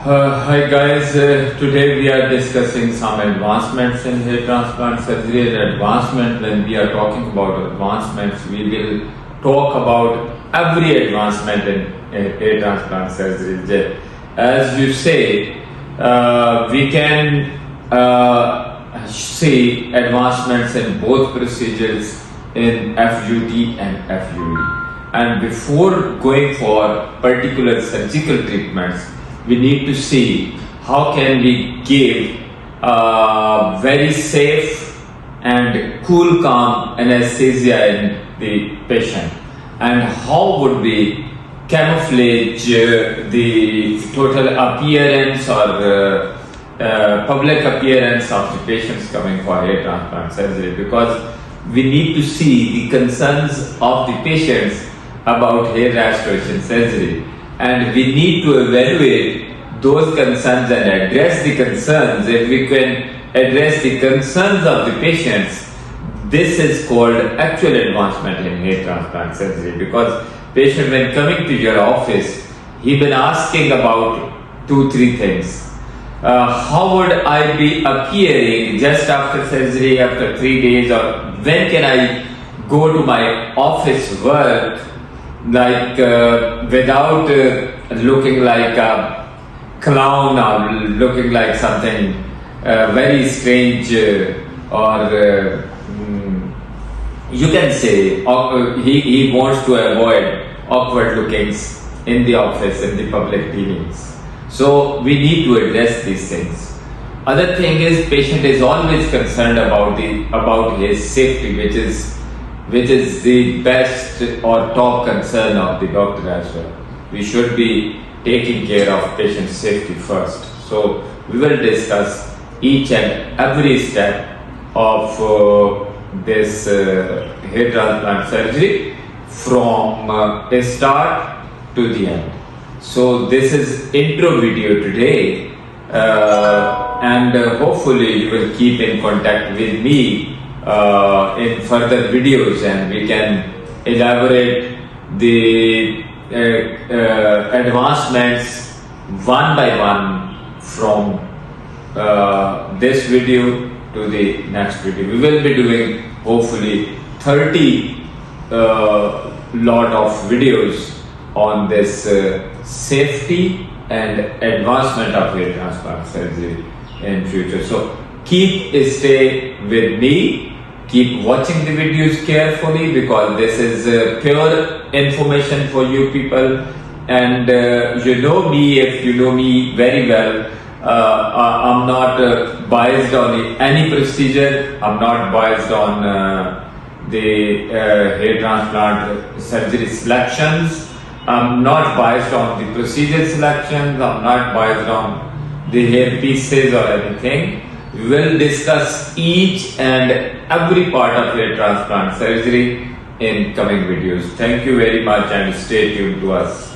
Hi guys, today we are discussing some advancements in hair transplant surgery. And advancement, when we are talking about advancements, we will talk about every advancement in hair transplant surgery. As you say, we can see advancements in both procedures in FUT and FUE. And before going for particular surgical treatments, we need to see how can we give very safe and cool, calm anesthesia in the patient, and how would we camouflage the total appearance or public appearance of the patients coming for hair transplant surgery, because we need to see the concerns of the patients about hair restoration surgery, and we need to evaluate those concerns and address the concerns. If we can address the concerns of the patients, this is called actual advancement in hair transplant surgery, because patient, when coming to your office, he been asking about 2-3 things. How would I be appearing just after surgery, after 3 days, or when can I go to my office work like without looking like a clown or looking like something very strange, or you can say he wants to avoid awkward lookings in the office, in the public dealings. So we need to address these things. Other thing is, patient is always concerned about his safety, which is the best or top concern of the doctor as well. We should be taking care of patient safety first. So we will discuss each and every step of this hair transplant surgery from a start to the end. So this is intro video today, and hopefully you will keep in contact with me in further videos, and we can elaborate the advancements one by one from this video to the next video. We will be doing hopefully 30 lot of videos on this safety and advancement of hair transplant surgery in future. So stay with me, keep watching the videos carefully, because this is pure information for you people. And you know me, if you know me very well, I'm not biased on any procedure. I'm not biased on the hair transplant surgery selections. I'm not biased on the procedure selections. I'm not biased on the hair pieces or anything. We will discuss each and every part of hair transplant surgery in coming videos. Thank you very much, and stay tuned to us.